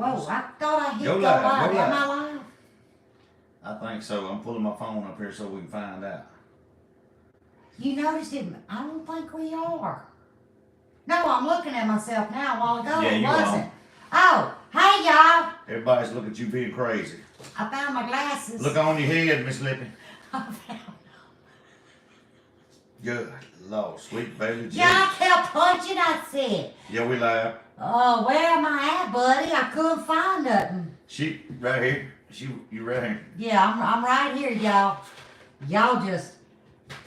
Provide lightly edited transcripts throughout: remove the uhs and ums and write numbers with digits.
Whoa, I thought I hit Go go live, live. go Am live. I live? I think so. I'm pulling my phone up here so we can find out. You noticed it? I don't think we are. No, I'm looking at myself now. A while ago, Yeah, it you wasn't. are. Oh, hey y'all! Everybody's looking at you being crazy. I found my glasses. Look on your head, Miss Lippy. I found. Good Lord, sweet baby Jesus. Y'all kept punching. I said. Yeah, we laugh. Oh, where am I at, buddy? I couldn't find nothing. She right here. You right here. Yeah, I'm right here, y'all. Y'all just.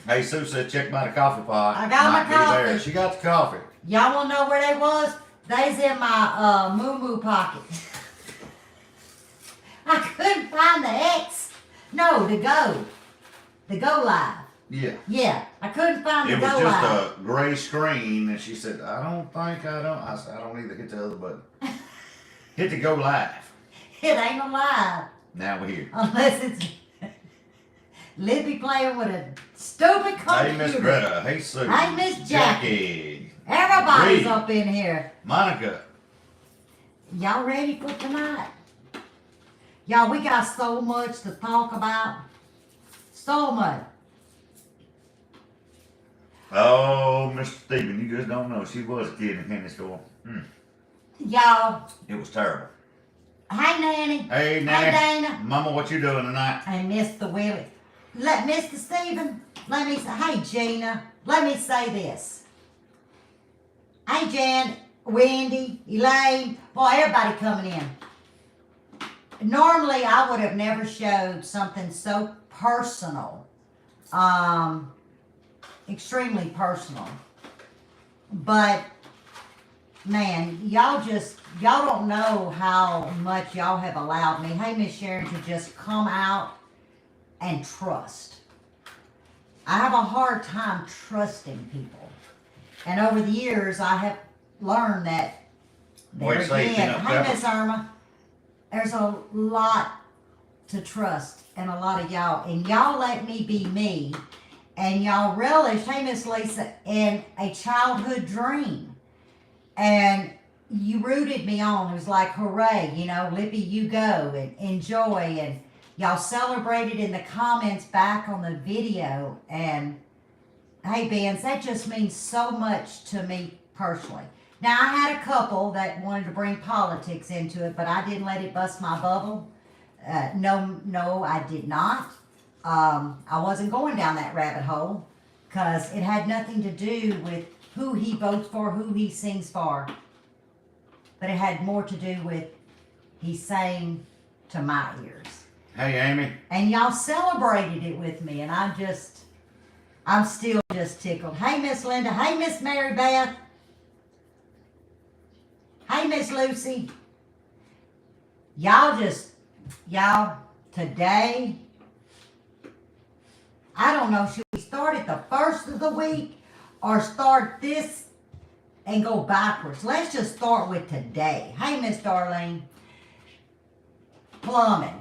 Hey, Sue said check by the coffee pot. I got my Might be there. coffee. She got the coffee. Y'all wanna know where they was? They's in my moo-moo pocket. I couldn't find the X. No, the go live. Yeah. Yeah, I couldn't find the It was go just live. a gray screen, and she said, I said, I don't either. Hit the other button. Hit the go live. It ain't no live. Now we're here. Unless it's Lippy playing with a stupid computer. Hey, Miss Greta. Hey, Sue. Hey, Miss Jackie. Everybody's Reed. up in here. Monica. Y'all ready for tonight? Y'all, we got so much to talk about. So much. Oh, Mr. Stephen, you just don't know. She was a kid in the candy store. Y'all, It was terrible. hey Nanny. Hey, Hey Nanny. Dana. Mama, what you doing tonight? And Mr. Willie. Let Mr. Stephen, let me say, hey Gina, let me say this. Hey Jan, Wendy, Elaine, boy, everybody coming in. Normally I would have never showed something so personal, extremely personal. But man, y'all don't know how much y'all have allowed me, hey Miss Sharon, to just come out and trust. I have a hard time trusting people. And over the years, I have learned that there Wait, say again, peanut hey pepper. Miss Irma, there's a lot to trust and a lot of y'all. And y'all let me be me. And y'all relished, hey Miss Lisa, in a childhood dream. And you rooted me on. It was like, hooray, you know, Lippy, you go and enjoy. And y'all celebrated in the comments back on the video. And hey, Benz, that just means so much to me personally. Now, I had a couple that wanted to bring politics into it, but I didn't let it bust my bubble. No, I did not. I wasn't going down that rabbit hole because it had nothing to do with who he votes for, who he sings for. But it had more to do with he sang to my ears. Hey, Amy. And y'all celebrated it with me, and I'm still just tickled. Hey, Miss Linda. Hey, Miss Mary Beth. Hey, Miss Lucy. Y'all, today, I don't know, should we start at the first of the week or start this and go backwards? Let's just start with today. Hey, Miss Darlene. Plumbing.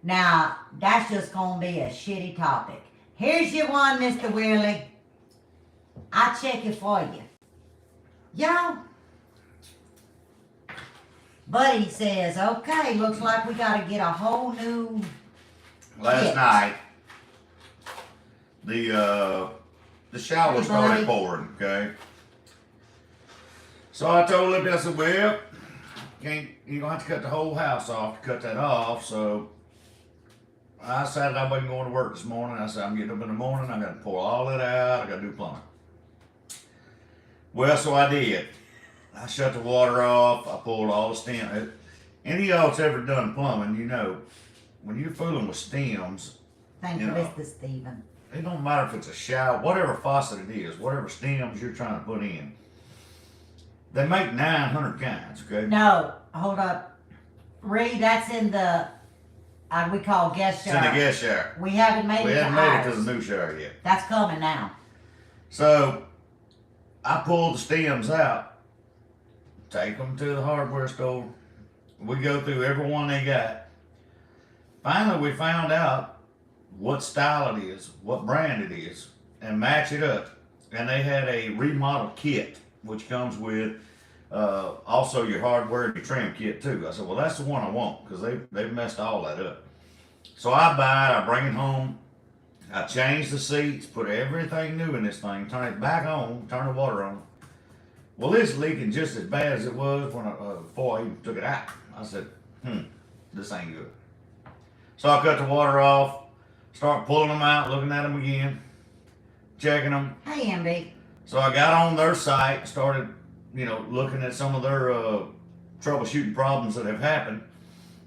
Now, that's just going to be a shitty topic. Here's your one, Mr. Willie. I check it for you. Y'all. Buddy says, okay, looks like we got to get a whole new Last kit. night, the shower Hey, started buddy. pouring, okay? So I told Lippy, I said, well, you're going to have to cut the whole house off to cut that off. So I decided I wasn't going to work this morning. I said, I'm getting up in the morning. I got to pour all that out. I got to do plumbing. Well, so I did. I shut the water off. I pulled all the stems. Any of y'all that's ever done plumbing, you know, when you're fooling with stems, Thank you, you know. Mr. Stephen. it don't matter if it's a shower, whatever faucet it is, whatever stems you're trying to put in. They make 900 kinds, okay? No, hold up. Reed, that's in the, we call guest It's shower. in the guest shower. We haven't made We it to haven't made it ours. to the new shower yet. That's coming now. So I pulled the stems out, take them to the hardware store. We go through every one they got. Finally, we found out what style it is, what brand it is, and match it up. And they had a remodel kit, which comes with Also your hardware and your trim kit too. I said, well, that's the one I want because they've messed all that up. So I buy it, I bring it home, I change the seats, put everything new in this thing, turn it back on, turn the water on. Well, it's leaking just as bad as it was when before I even took it out. I said, this ain't good. So I cut the water off, start pulling them out, looking at them again, checking them. Hey, MB. So I got on their site, started, looking at some of their troubleshooting problems that have happened.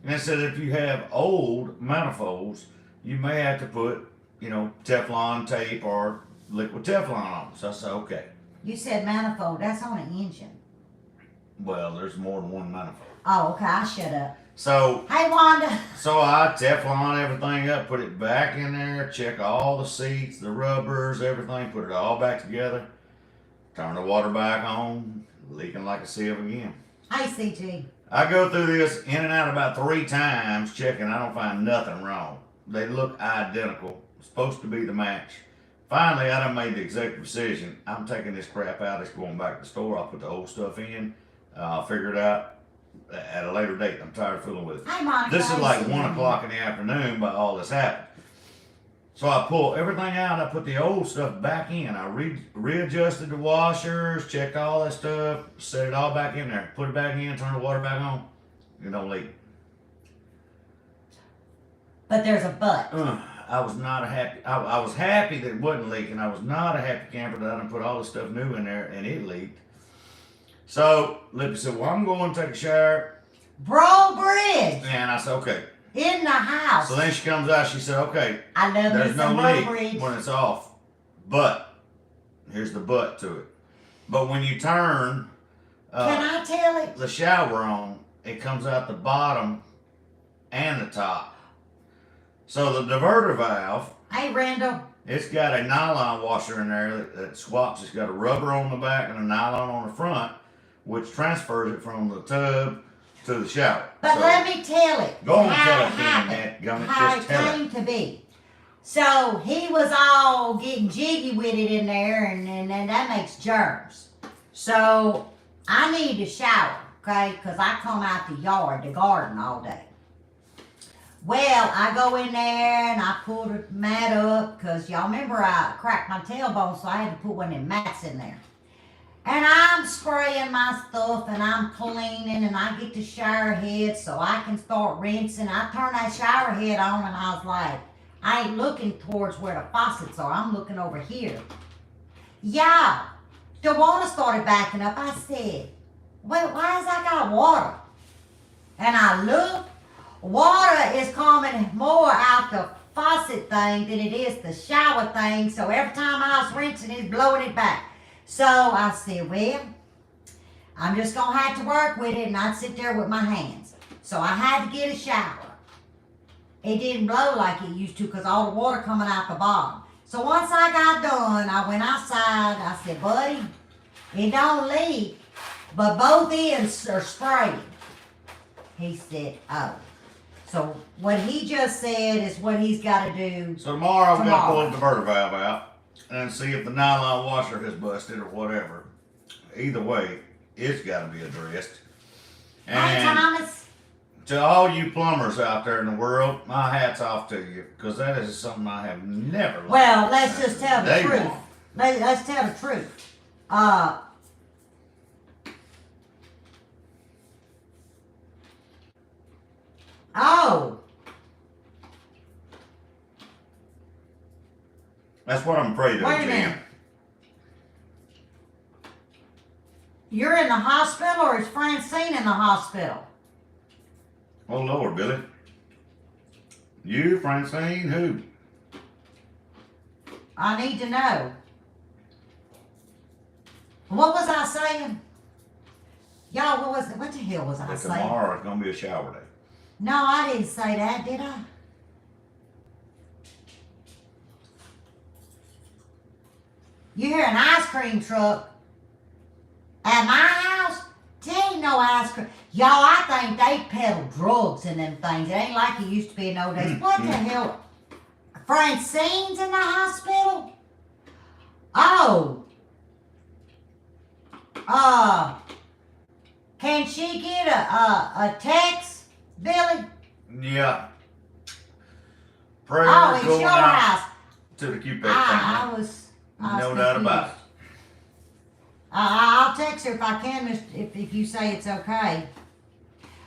And it said if you have old manifolds, you may have to put, Teflon tape or liquid Teflon on them. So I said, okay. You said manifold. That's on an engine. Well, there's more than one manifold. Oh, okay. I shut up. So, hey, Wanda. So I Teflon everything up, put it back in there, check all the seats, the rubbers, everything, put it all back together, turn the water back on, leaking like a sieve again. Hey, CG. I go through this in and out about 3 times, checking. I don't find nothing wrong. They look identical. Supposed to be the match. Finally, I done made the executive decision. I'm taking this crap out. It's going back to the store. I'll put the old stuff in. I'll figure it out at a later date. I'm tired of fooling with it. Hey, Monica. This is like 1 o'clock in the afternoon by all this happened. So I pull everything out. I put the old stuff back in. I readjusted the washers, checked all that stuff, set it all back in there. Put it back in, turn the water back on. It don't leak. But there's a but. I was not happy. I was happy that it wasn't leaking. I was not a happy camper that I done put all this stuff new in there and it leaked. So Lippy said, well, I'm going to take a shower. Bro Bridge. And I said, okay. In the house. So then she comes out, she said, okay, I love there's no leak Bridge. when it's off. But, here's the but to it. But when you turn Can I tell it? the shower on, it comes out the bottom and the top. So the diverter valve, Hey, Randall. it's got a nylon washer in there that swaps. It's got a rubber on the back and a nylon on the front, which transfers it from the tub to the shower. But So, let me tell it. Go on and how tell it it, happened, Gummy. how Just it tell it. came to be. So he was all getting jiggy with it in there, and that makes germs. So I need to shower, okay? Because I come out the yard, the garden all day. Well, I go in there and I pull the mat up because y'all remember I cracked my tailbone, so I had to put one of them mats in there. And I'm spraying my stuff and I'm cleaning and I get the shower head so I can start rinsing. I turn that shower head on and I was like, I ain't looking towards where the faucets are. I'm looking over here. Yeah, the water started backing up. I said, wait, why has that got water? And I looked. Water is coming more out the faucet thing than it is the shower thing. So every time I was rinsing, it's blowing it back. So I said, well, I'm just going to have to work with it. And I'd sit there with my hands. So I had to get a shower. It didn't blow like it used to because all the water coming out the bottom. So once I got done, I went outside. I said, buddy, it don't leak, but both ends are spraying. He said, oh. So what he just said is what he's got to do. So tomorrow I'm going to pull the diverter valve out and see if the nylon washer has busted or whatever. Either way, it's got to be addressed. Hey, And Thomas. to all you plumbers out there in the world, my hat's off to you because that is something I have never liked. Well, let's just tell the Day truth. one. Let's tell the truth. Oh. That's what I'm afraid of, Wait a Jim. minute. You're in the hospital or is Francine in the hospital? Oh, Lord, Billy. You, Francine, who? I need to know. What was I saying? Y'all, what the hell was I That saying? tomorrow is going to be a shower day. No, I didn't say that, did I? You hear an ice cream truck at my house? There ain't no ice cream. Y'all, I think they peddle drugs in them things. It ain't like it used to be in those days. What the hell? Francine's in the hospital? Oh. Can she get a text, Billy? Yeah. Prayers Oh, it's going your out house. to the Cupid I family. was No doubt about it. confused. I'll text her if I can, if you say it's okay.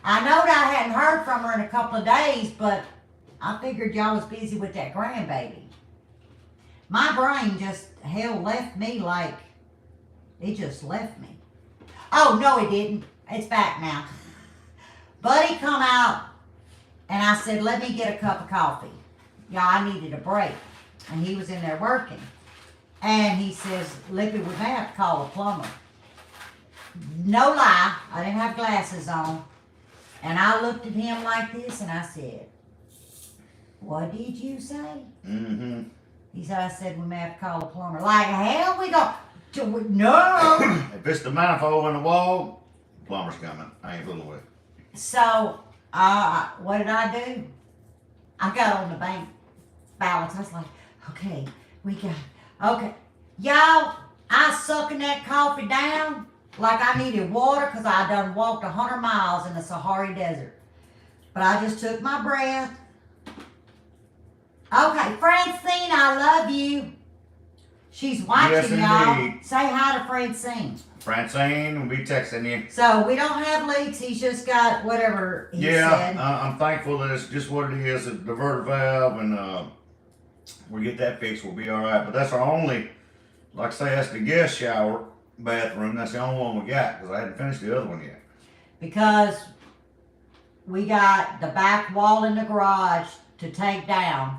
I know that I hadn't heard from her in a couple of days, but I figured y'all was busy with that grandbaby. My brain just, left me like, it just left me. Oh, no it didn't. It's back now. Buddy come out, and I said, let me get a cup of coffee. Yeah, I needed a break. And he was in there working. And he says, Lippy, we may have to call a plumber. No lie, I didn't have glasses on. And I looked at him like this and I said, what did you say? Mm-hmm. He said, I said, we may have to call a plumber. Like, hell, we go, no. If it's the manifold in the wall, plumber's coming. I ain't fooling with it. So, what did I do? I got on the bank balance. I was like, okay, okay. Y'all, I sucking that coffee down like I needed water because I done walked 100 miles in the Sahara Desert. But I just took my breath. Okay, Francine, I love you. She's watching, y'all. Indeed. Say hi to Francine. Francine will be texting you. So we don't have leaks. He's just got whatever he said. I'm thankful that it's just what it is, a diverter valve, and we get that fixed, we'll be all right. But that's our only, like I say, that's the guest shower bathroom. That's the only one we got because I hadn't finished the other one yet. Because we got the back wall in the garage to take down.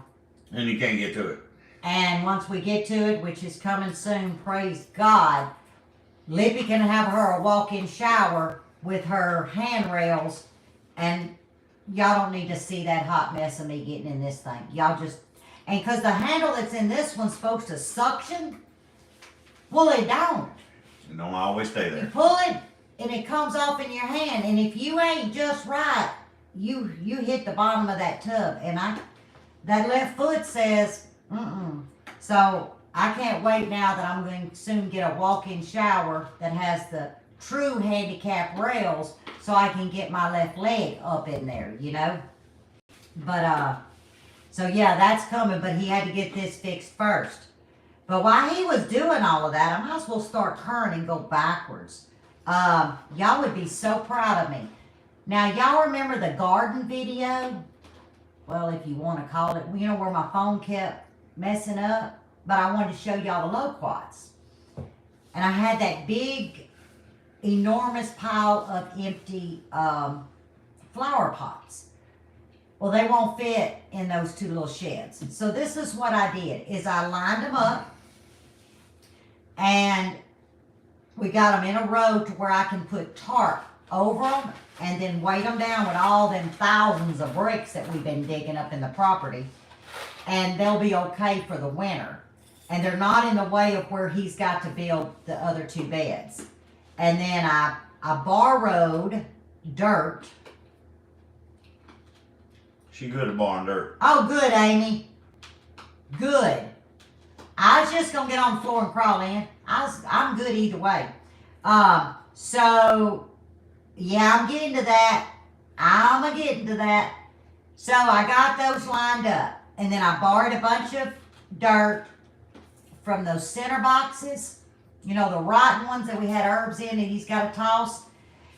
And you can't get to it. And once we get to it, which is coming soon, praise God, Lippy can have her a walk-in shower with her handrails, and y'all don't need to see that hot mess of me getting in this thing. Y'all just, and because the handle that's in this one's supposed to suction, well, it don't. It don't always stay You there. pull it, and it comes off in your hand, and if you ain't just right, you hit the bottom of that tub, and that left foot says, So I can't wait now that I'm going to soon get a walk-in shower that has the true handicap rails so I can get my left leg up in there, you know? But, so yeah, that's coming, but he had to get this fixed first. But while he was doing all of that, I might as well start current and go backwards. Y'all would be so proud of me. Now, y'all remember the garden video? Well, if you want to call it, you know, where my phone kept messing up? But I wanted to show y'all the loquats. And I had that big, enormous pile of empty flower pots. Well, they won't fit in those two little sheds. So this is what I did, is I lined them up. And we got them in a row to where I can put tarp over them and then weight them down with all them thousands of bricks that we've been digging up in the property. And they'll be okay for the winter. And they're not in the way of where he's got to build the other two beds. And then I borrowed dirt. She good at barn dirt. Oh, good, Amy. Good. I was just going to get on the floor and crawl in. I'm good either way. So, yeah, I'm getting to that. I'm getting to that. So I got those lined up. And then I borrowed a bunch of dirt from those center boxes. You know, the rotten ones that we had herbs in and he's got to toss.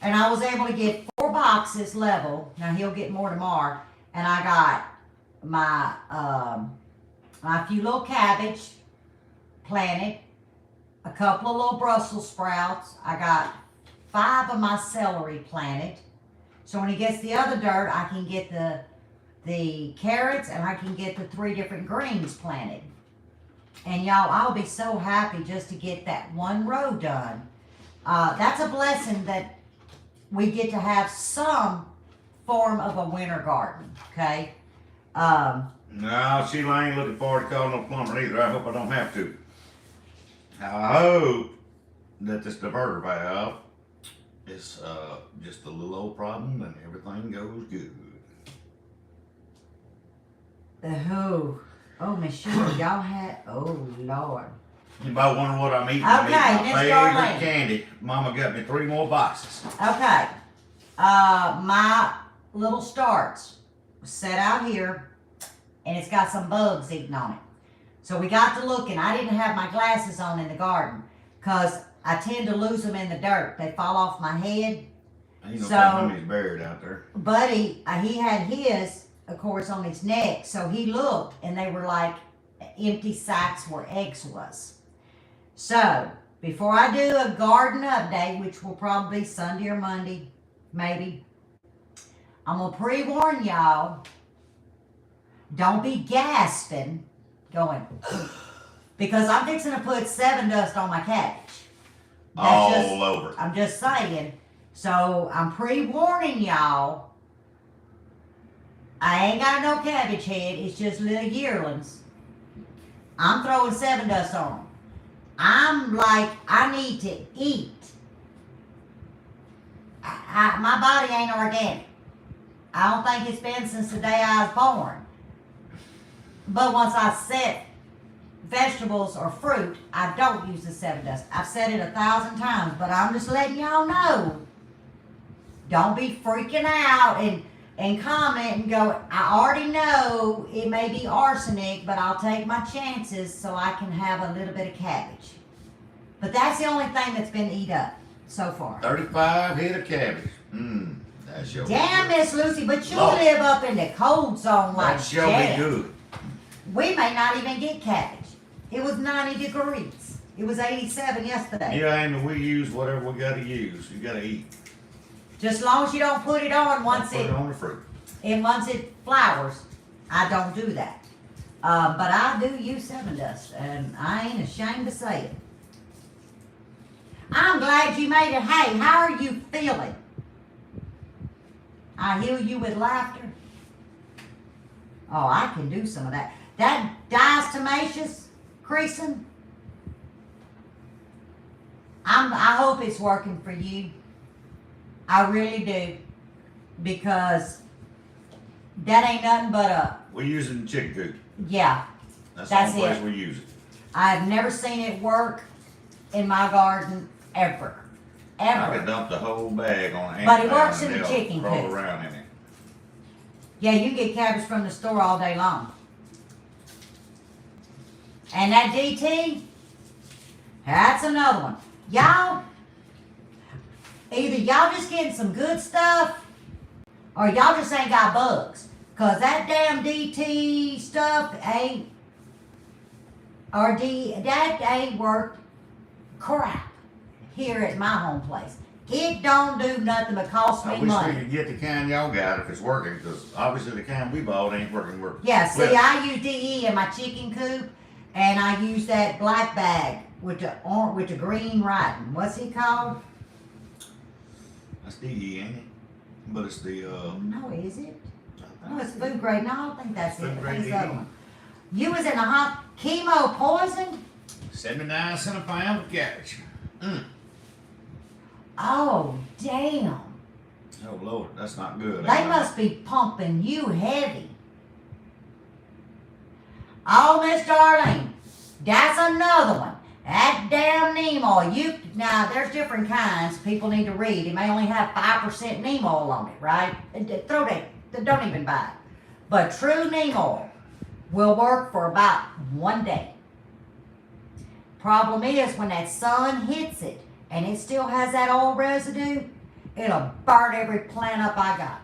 And I was able to get 4 boxes level. Now, he'll get more tomorrow. And I got my few little cabbage planted, a couple of little Brussels sprouts. I got 5 of my celery planted. So when he gets the other dirt, I can get the carrots and I can get the 3 different greens planted. And y'all, I'll be so happy just to get that one row done. That's a blessing that we get to have some form of a winter garden, okay? No, Sheila ain't looking forward to calling no plumber either. I hope I don't have to. I hope that this diverter valve is just a little old problem and everything goes good. Oh, Miss Sheila, y'all had, oh, Lord. Anybody wonder what I'm eating? Okay, I'm eating Miss my Darlene. favorite candy. Mama got me 3 more boxes. Okay, my little starts set out here, and it's got some bugs eating on it. So we got to looking. I didn't have my glasses on in the garden because I tend to lose them in the dirt. They fall off my head. Ain't no telling he's buried out there. Buddy, he had his, of course, on his neck. So he looked, and they were like empty sacks where eggs was. So before I do a garden update, which will probably be Sunday or Monday, maybe, I'm going to pre-warn y'all, don't be gasping, going, because I'm fixing to put 7 dust on my cabbage. All over. I'm just saying. So I'm pre-warning y'all, I ain't got no cabbage head, it's just little yearlings. I'm throwing 7 dust on them. I'm like, I need to eat. My body ain't organic. I don't think it's been since the day I was born. But once I set vegetables or fruit, I don't use the 7 dust. I've said it 1,000 times, but I'm just letting y'all know. Don't be freaking out and comment and go, I already know it may be arsenic, but I'll take my chances so I can have a little bit of cabbage. But that's the only thing that's been eat up so far. 35 head of cabbage. That sure Damn, be Miss Lucy, but you Lord. live up in the cold zone like That sure Jack. be good. We may not even get cabbage. It was 90 degrees. It was 87 yesterday. Yeah, and we use whatever we gotta use. You gotta eat. Just as long as you don't put it on once Put it on the fruit. once it flowers. I don't do that. But I do use 7 dust, and I ain't ashamed to say it. I'm glad you made it. Hey, how are you feeling? I heal you with laughter. Oh, I can do some of that. That diatomaceous creasing, I hope it's working for you. I really do. Because that ain't nothing but a... We use it in chicken coop. Yeah. That's That's the only it. place we use it. I've never seen it work in my garden ever. I could dump the whole bag on an But it ant works and in the they'll chicken crawl coop. around in it. Yeah, you can get cabbage from the store all day long. And that DT, that's another one. Y'all, either y'all just getting some good stuff, or y'all just ain't got bugs. Cause that damn DT stuff ain't, that ain't worth crap here at my home place. It don't do nothing but cost I me wish money. we could get the kind y'all got if it's working, because obviously the kind we bought ain't working. Yeah, see, Well, I use DE in my chicken coop, and I use that black bag with the green writing. What's it called? That's DE, ain't it? But it's the No, is it? No, it's food grade. No, I don't think that's it. Food I grade think it's the other DE. one. You was in the hot chemo poison? 79 cents a pound of cabbage. Oh, damn. Oh Lord, that's not good. They must be pumping you heavy. Oh, Miss Darlene, that's another one. That damn neem oil. Now, there's different kinds. People need to read. It may only have 5% neem oil on it, right? Throw that. Don't even buy it. But true neem oil will work for about 1 day. Problem is, when that sun hits it and it still has that oil residue, it'll burn every plant up I got.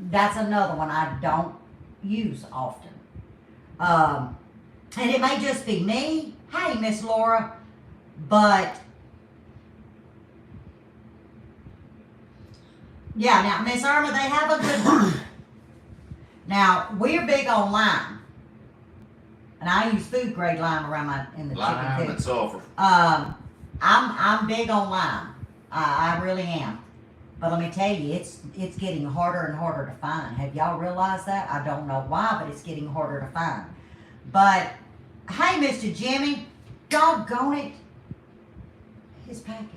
That's another one I don't use often. And it may just be me. Hey, Miss Laura. But, yeah, now, Miss Irma, they have a good one. Now, we're big on lime. And I use food grade lime around in the Lime chicken and coop. sulfur. I'm big on lime. I really am. But let me tell you, it's getting harder and harder to find. Have y'all realized that? I don't know why, but it's getting harder to find. But, hey, Mr. Jimmy, doggone it. His package.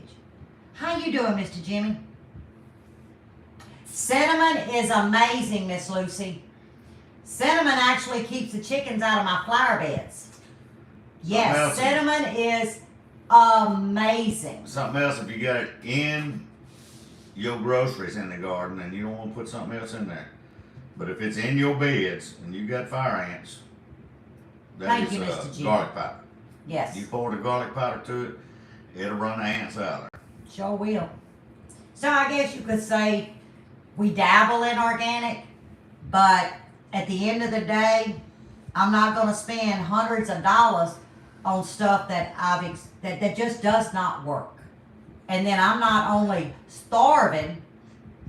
How you doing, Mr. Jimmy? Cinnamon is amazing, Miss Lucy. Cinnamon actually keeps the chickens out of my flower beds. Yes, cinnamon is amazing. Something else, if you got it in your groceries in the garden and you don't want to put something else in there. But if it's in your beds and you got fire ants, that Thank is you, Mr. G. garlic powder. Yes. You pour the garlic powder to it, it'll run the ants out of there. Sure will. So I guess you could say we dabble in organic, but at the end of the day, I'm not going to spend hundreds of dollars on stuff that that just does not work. And then I'm not only starving,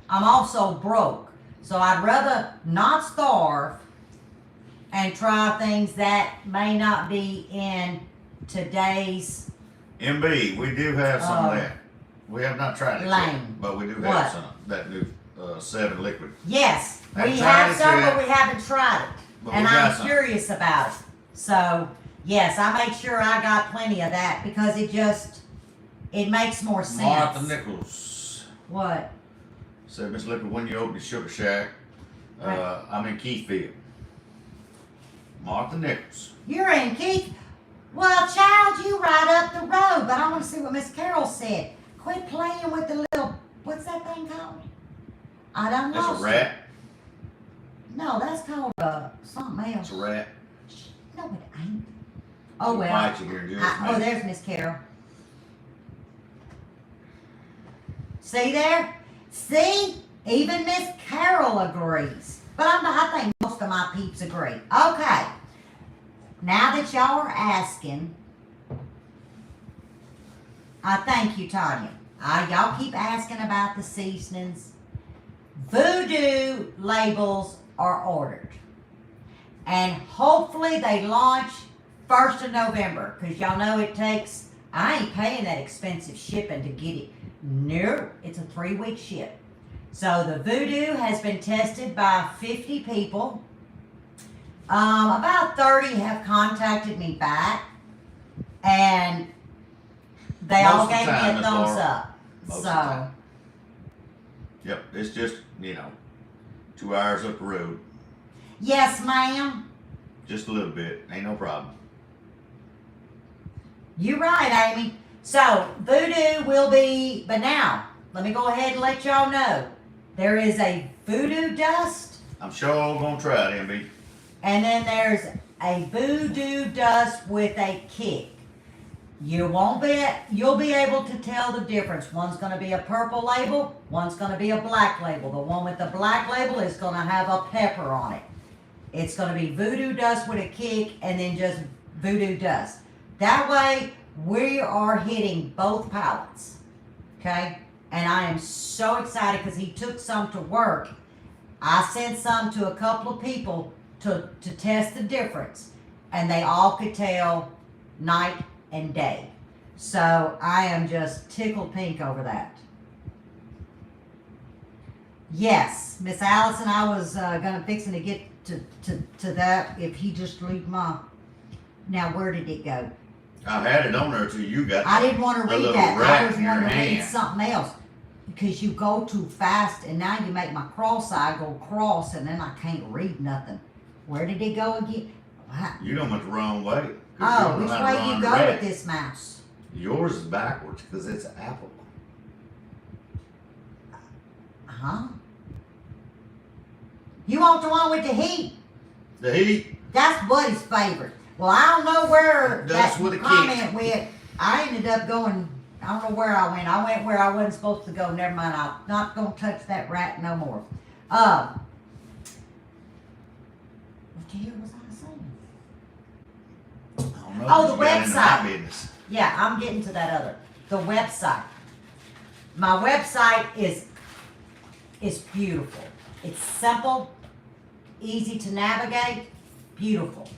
I'm also broke. So I'd rather not starve and try things that may not be in today's MB, we do have some of that. We have not tried it yet, lane. but we do have What? some. That new 7 liquid. Yes, I've we tried have it some, yet, but we haven't tried it. but And we got I'm some. curious about it. So, yes, I make sure I got plenty of that because it makes more sense. Martha Nichols What? said, Miss Lippy, when you open the Sugar Shack, I'm in Keithfield. Martha Nichols. You're in Keith? Well, child, you right up the road, but I want to see what Miss Carol said. Quit playing with the little, what's that thing called? I don't know. That's a rat. No, that's called something else. It's a rat. No, it ain't. Oh, It'll well. bite you here in just a Oh, minute. there's Miss Carol. See there? See? Even Miss Carol agrees. But I think most of my peeps agree. Okay. Now that y'all are asking, I thank you, Tanya. Y'all keep asking about the seasonings. Voodoo labels are ordered. And hopefully they launch 1st of November. Because y'all know it takes, I ain't paying that expensive shipping to get it. No, it's a 3-week ship. So the Voodoo has been tested by 50 people. About 30 have contacted me back. And they all Most of gave the me time, a Miss thumbs Laura. up. Most of So, the time. Yep, it's just, 2 hours up the road. yes, ma'am. Just a little bit. Ain't no problem. You're right, Amy. So, Voodoo will be, but now, let me go ahead and let y'all know. There is a Voodoo dust, I'm sure all gonna try it, MB. and then there's a Voodoo dust with a kick. You'll be able to tell the difference. One's gonna be a purple label, one's gonna be a black label. The one with the black label is gonna have a pepper on it. It's gonna be Voodoo dust with a kick, and then just Voodoo dust. That way, we are hitting both palettes, okay? And I am so excited because he took some to work. I sent some to a couple of people to test the difference, and they all could tell night and day. So I am just tickled pink over that. Yes, Miss Allison, I was fixing to get to that if he just leave my. Now where did it go? I had it on there till you got I didn't want to a read little that. I rat was in your wanting to read hand. something else because you go too fast, and now you make my cross-eye go cross, and then I can't read nothing. Where did it go again? Wow. You done went the wrong way. 'cause Oh, you which don't know how to way run you the go rat. with this mouse? Yours is backwards because it's an apple. Huh? You want the one with the heat? The heat, That's Buddy's favorite. Well, I don't know where That's that with a kick. comment went. I ended up going, I don't know where I went. I went where I wasn't supposed to go. Never mind. I'm not going to touch that rat no more. What the hell was I saying? I don't know. Oh, you the got into my website. business. Yeah, I'm getting to that other. The website. My website is beautiful. It's simple, easy to navigate, beautiful.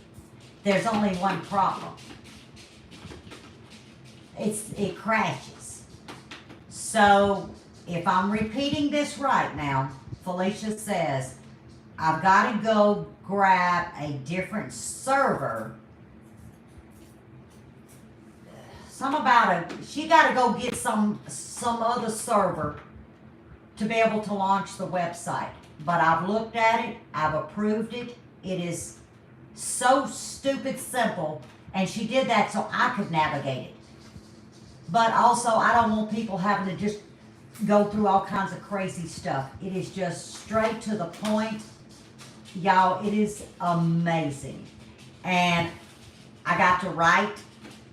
There's only one problem. It crashes. So if I'm repeating this right now, Felicia says, I've got to go grab a different server. She got to go get some other server to be able to launch the website. But I've looked at it, I've approved it. It is so stupid simple, and she did that so I could navigate it. But also, I don't want people having to just go through all kinds of crazy stuff. It is just straight to the point. Y'all, it is amazing. And I got to write,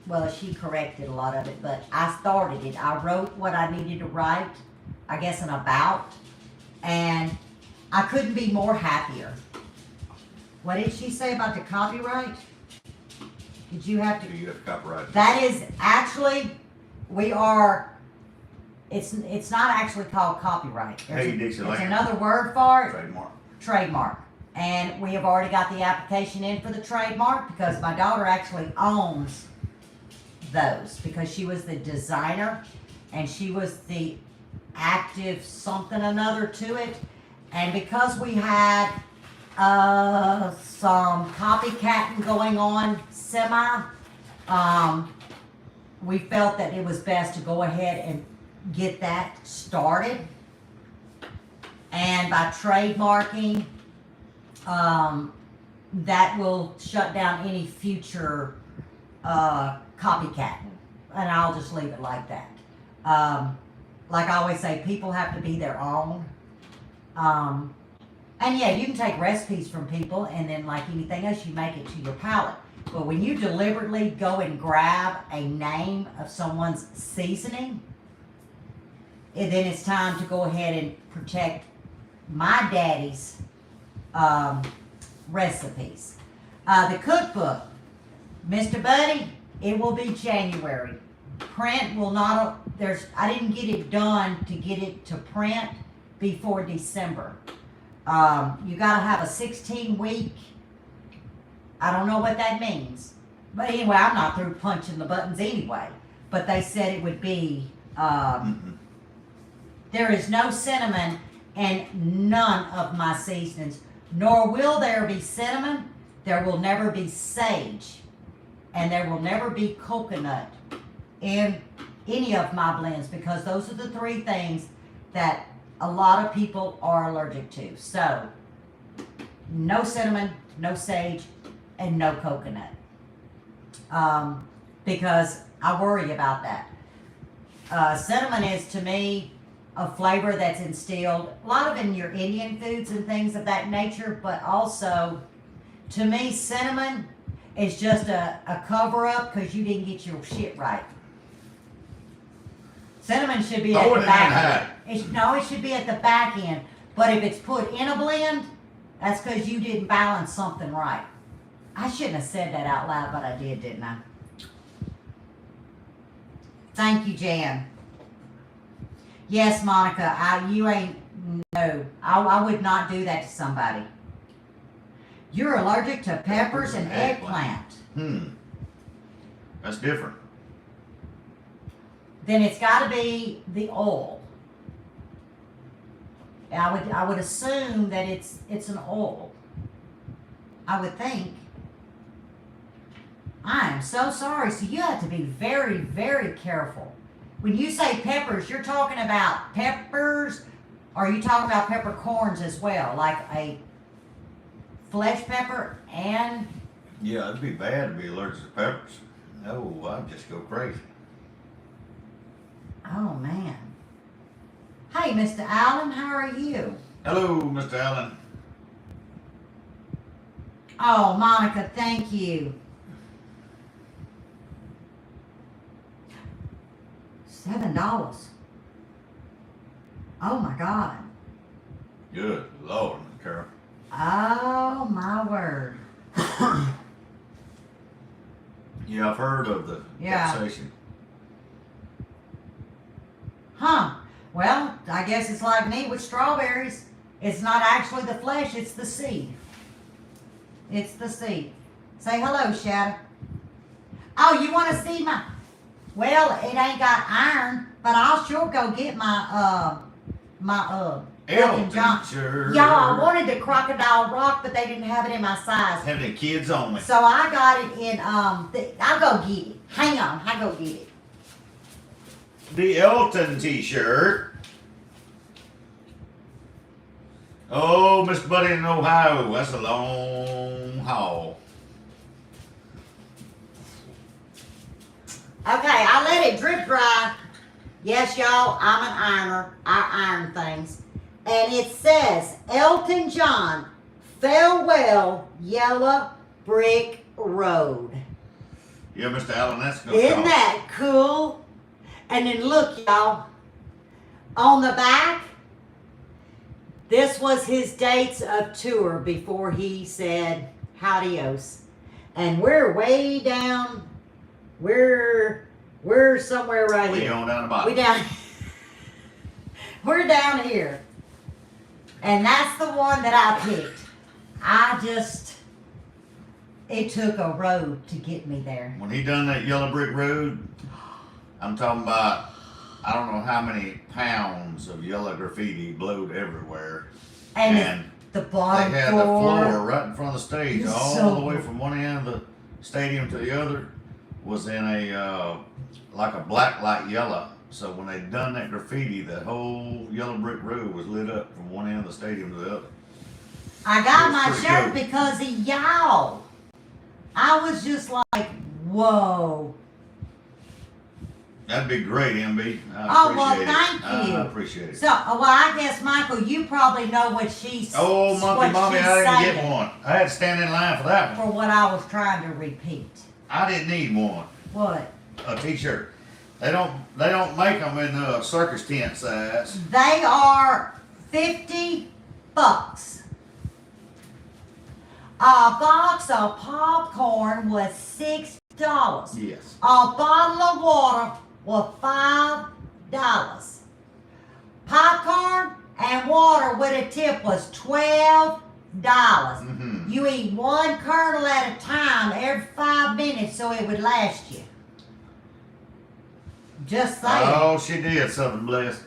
well, she corrected a lot of it, but I started it. I wrote what I needed to write, I guess an about, and I couldn't be more happier. What did she say about the copyright? Did you have to? You have copyright. That is actually, it's not actually called copyright. Hey, Dixie, There's like another word for it, Trademark. trademark. And we have already got the application in for the trademark because my daughter actually owns those because she was the designer and she was the active something another to it. And because we had some copycatting going on we felt that it was best to go ahead and get that started. And by trademarking, that will shut down any future copycatting. And I'll just leave it like that. Like I always say, people have to be their own. And yeah, you can take recipes from people and then like anything else, you make it to your palate. But when you deliberately go and grab a name of someone's seasoning, and then it's time to go ahead and protect my daddy's recipes. The cookbook, Mr. Buddy, it will be January. Print will not, I didn't get it done to get it to print before December. You gotta have a 16-week, I don't know what that means. But anyway, I'm not through punching the buttons anyway. But they said it would be, there is no cinnamon in none of my seasonings, nor will there be cinnamon. There will never be sage, and there will never be coconut in any of my blends because those are the three things that a lot of people are allergic to. So, no cinnamon, no sage, and no coconut. Because I worry about that. Cinnamon is to me a flavor that's instilled, a lot of in your Indian foods and things of that nature, but also to me cinnamon is just a cover up because you didn't get your shit right. Cinnamon should be at the back end. No, it should be at the back end. But if it's put in a blend, that's because you didn't balance something right. I shouldn't have said that out loud, but I did, didn't I? Thank you, Jan. Yes, Monica, I would not do that to somebody. You're allergic to peppers and eggplant. That's different. Then it's got to be the oil. I would assume that it's an oil. I would think. I am so sorry. So you have to be very, very careful. When you say peppers, you're talking about peppers, or are you talking about peppercorns as well, like a flesh pepper and? Yeah, it'd be bad to be allergic to peppers. No, I'd just go crazy. Oh man. Hey, Mr. Allen, how are you? Hello, Mr. Allen. Oh, Monica, thank you. $7. Oh my God. Good Lord, Miss Carol. Oh my word. Yeah, I've heard of the taxation. Huh. Well, I guess it's like me with strawberries. It's not actually the flesh, it's the seed. It's the seed. Say hello, Shadow. Oh, you want to see my... Well, it ain't got iron, but I'll sure go get my Elton John shirt. Yeah, I wanted the Crocodile Rock, but they didn't have it in my size. Have the kids only. So I got it in, I'll go get it. Hang on, I'll go get it. The Elton t-shirt. Oh, Mr. Buddy in Ohio, that's a long haul. Okay, I let it drip dry Yes, y'all, I'm an ironer. I iron things. And it says, Elton John, farewell, yellow brick road. Yeah, Mr. Allen, that's good. Isn't that cool? And then look, y'all, on the back, this was his dates of tour before he said adios. And we're way down, we're somewhere right We here. going down the bottom. We're down here. And that's the one that I picked. It took a road to get me there. When he done that yellow brick road, I'm talking about, I don't know how many pounds of yellow graffiti blowed everywhere. And the bottom they had floor. the floor right in front of the stage, all So the way from one end of the stadium to the other was in a like a black light yellow. So when they done that graffiti, the whole yellow brick road was lit up from one end of the stadium to the other. I got my pretty shirt cool. because of y'all. I was just like, whoa. That'd be great, MB. Oh, well, appreciate it. thank you. I appreciate it. So, well, I guess, Michael, you probably know what she's Oh, Monkey Mommy, I didn't saying get one. I had to stand in line for that one. for what I was trying to repeat. I didn't need one. What? A t-shirt. They don't make them in circus tent size. They are $50. A box of popcorn was $6. Yes. A bottle of water was $5. Popcorn and water with a tip was $12. Mm-hmm. You eat one kernel at a time every 5 minutes so it would last you. Just saying. Oh, she did something blessed.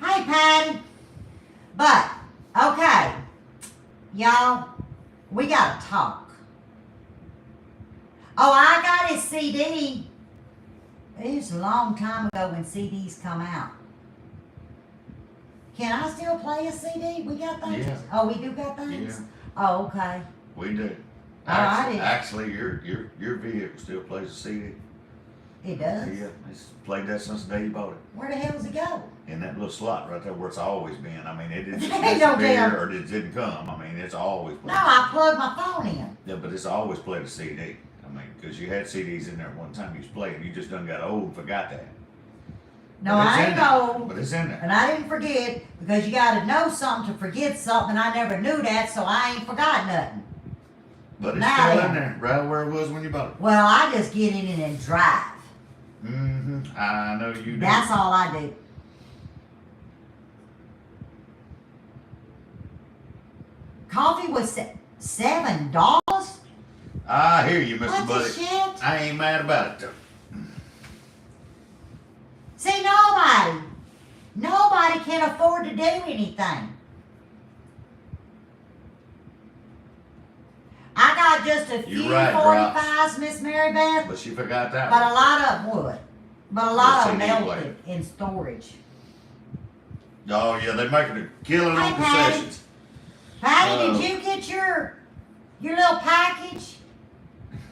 Hey, Patty. But, okay. Y'all, we gotta talk. Oh, I got his CD. It was a long time ago when CDs come out. Can I still play a CD? We got things? Yeah. Oh, we do got things? Yeah. Oh, okay. We do. Oh, I didn't. Actually, your vehicle still plays a CD. It does? Yeah, it's played that since the day you bought it. Where the hell does it go? In that little slot right there where it's always been. I mean, it didn't just Ain't no disappear damn- or it didn't come. I mean, it's always played. No, I plugged my phone in. Yeah, but it's always played a CD. I mean, because you had CDs in there at one time you was playing. You just done got old and forgot that. No, But it's I in ain't there. old. But it's in there. And I didn't forget because you gotta know something to forget something. I never knew that, so I ain't forgot nothing. But it's Now still then. in there, right where it was when you bought it. Well, I just get in it and drive. Mm-hmm. I know you do. That's all I do. Coffee was $7? I hear you, Mr. What Buddy. the shit? I ain't mad about it, though. See, nobody can afford to do anything. I got just a few You're right, Drops. 45s, Miss Mary Beth, But she forgot that but one. a lot of them would. But a lot of them CD melted in storage. Oh, yeah, they making a killing Hey, on Patty. concessions. Patty, did you get your little package?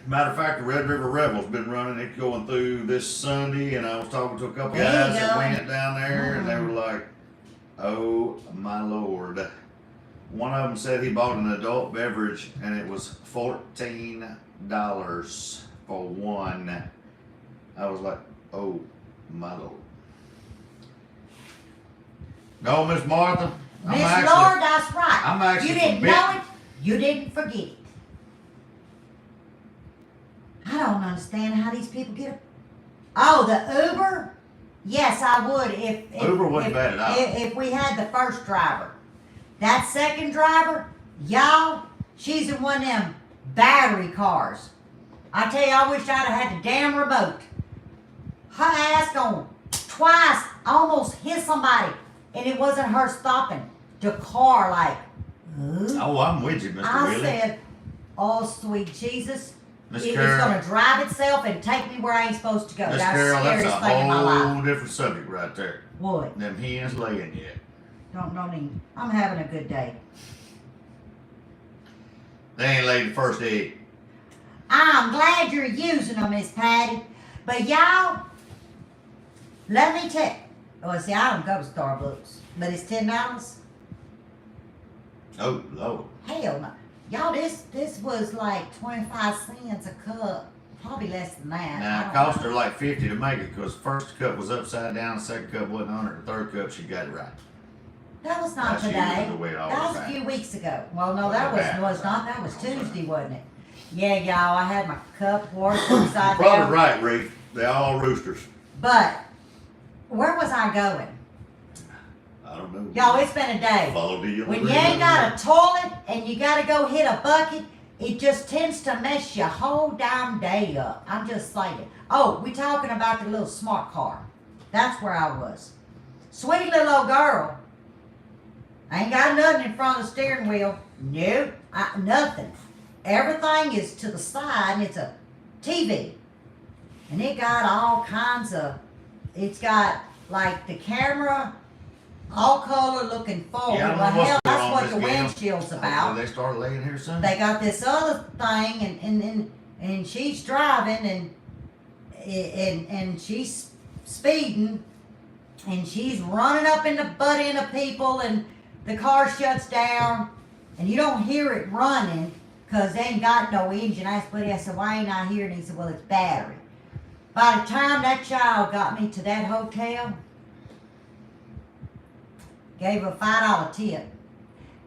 Matter of fact, the Red River Rebel's been running it going through this Sunday, and I was talking to a couple There you guys that go. went down there, and they were like, oh my Lord. One of them said he bought an adult beverage, and it was $14 for one. I was like, oh my Lord. No, Miss Martha, Miss Lord, that's right. I'm actually You didn't forbidden. know it, you didn't forget it. I don't understand how these people get it. Oh, the Uber? Yes, I would if Uber wasn't bad at all. If we had the first driver. That second driver, y'all, she's in one of them battery cars. I tell you, I wish I'd have had the damn remote. Her ass going twice, almost hit somebody, and it wasn't her stopping. The car like, ooh. Oh, I'm with you, Mr. I Willie. said, oh, sweet Jesus. Miss It's Carol. going to drive itself and take me where I ain't supposed to go. Miss That's Carol, the that's scariest a thing in my life. whole different subject right there. What? Them hens laying yet. Don't even. I'm having a good day. They ain't laid the first egg. I'm glad you're using them, Miss Patty. But y'all, Let me tell. Well, see, I don't go to Starbucks, but it's $10. Oh, Lord. Hell no. Y'all, this was like 25 cents a cup. Probably less than that. Now, I it don't cost know. her like 50 to make it because first cup was upside down, second cup wasn't on it, the third cup she got it right. That was not That's today. usually the way it always That was a happens. few weeks ago. Well, no, Well, that was that not. That was I'm sorry. Tuesday, wasn't it? Yeah, y'all. I had my cup worked upside Probably down. right, Rick. They all roosters. But where was I going? I don't know. Y'all, it's been a day. Follow the yellow When you brick ain't road. got a toilet and you gotta go hit a bucket, it just tends to mess your whole damn day up. I'm just saying. Oh, we talking about the little smart car. That's where I was. Sweet little old girl. I ain't got nothing in front of the steering wheel. Nope, nothing. Everything is to the side and it's a TV. And it got all kinds of, it's got like the camera, all color looking forward. Yeah, I don't Well, know what's hell, going that's on what with the this game. windshield's Hopefully about. they start laying here soon. They got this other thing and she's driving and she's speeding and she's running up in the butt end of people and the car shuts down and you don't hear it running because they ain't got no engine. I asked Buddy, I said, why ain't I here? And he said, well, it's battery. By the time that child got me to that hotel, gave her a $5 tip,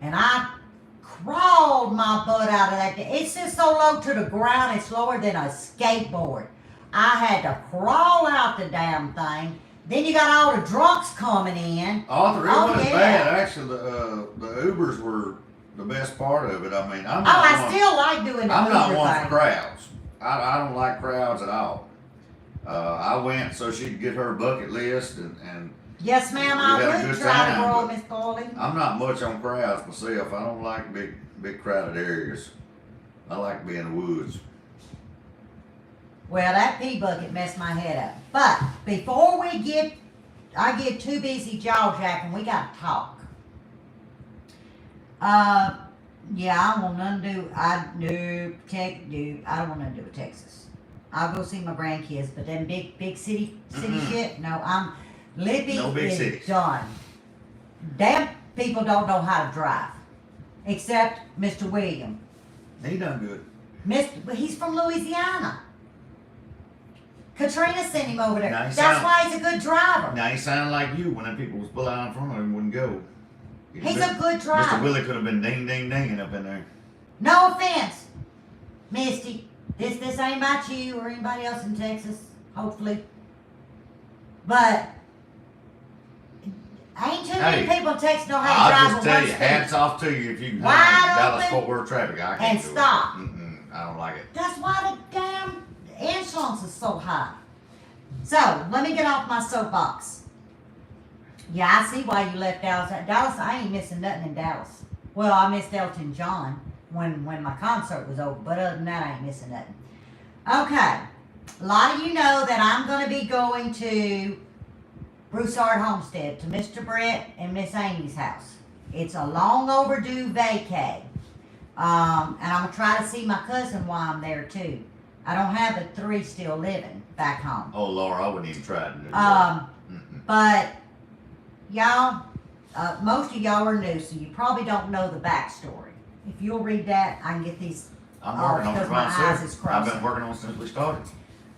and I crawled my butt out of that. It's just so low to the ground, it's lower than a skateboard. I had to crawl out the damn thing. Then you got all the drunks coming in. Arthur, it Oh, wasn't yeah. bad. Actually, the Ubers were the best part of it. I mean, I'm Oh, not I one, still like doing the I'm not Uber one thing. for crowds. I don't like crowds at all. I went so she could get her bucket list, and Yes, ma'am, We had a I would good try to time, grow, but- Miss Pauline. I'm not much on crowds myself. I don't like big crowded areas. I like being in the woods. Well, that pea bucket messed my head up. But before I get too busy jaw jacking, we got to talk. Yeah, I want nothing to do. I don't want nothing to do with Texas. I'll go see my grandkids, but then big city shit. No, Lippy No big is cities. done. Damn people don't know how to drive, except Mr. William. He done good. But he's from Louisiana. Katrina sent him over there. Now he That's sound- why he's a good driver. Now he sounded like you when them people was pulling out in front of him and wouldn't go. He's a good driver. Mr. Willie could have been dinging up in there. No offense, Misty. This ain't about you or anybody else in Texas, hopefully. But ain't too many Hey, people in Texas know how to I'll drive just with tell one you, speed. hats off to you if you can Wide handle Dallas open Fort Worth traffic. I can't and do stop. it. I don't like it. That's why the damn insurance is so high. So, let me get off my soapbox. Yeah, I see why you left Dallas. Dallas, I ain't missing nothing in Dallas. Well, I missed Elton John when my concert was over, but other than that, I ain't missing nothing. Okay, a lot of you know that I'm going to be going to Broussard Homestead, to Mr. Brett and Miss Amy's house. It's a long overdue vacay. And I'm going to try to see my cousin while I'm there too. I don't have the 3 still living back home. Oh, Laura, I wouldn't even try to do that. But y'all, most of y'all are new, so you probably don't know the backstory. If you'll read that, I can get these. I'm working on it because my eyes myself. is I've crossing. been working on it since we started.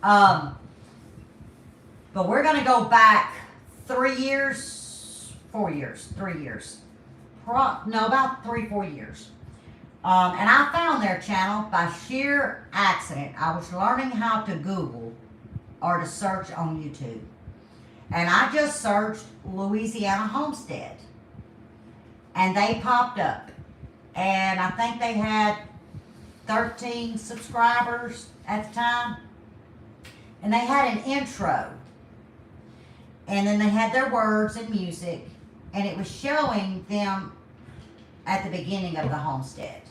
But we're gonna go back 3 years, 4 years, 3 years. About 3-4 years. And I found their channel by sheer accident. I was learning how to Google or to search on YouTube. And I just searched Louisiana Homestead. And they popped up. And I think they had 13 subscribers at the time. And they had an intro. And then they had their words and music. And it was showing them at the beginning of the homestead.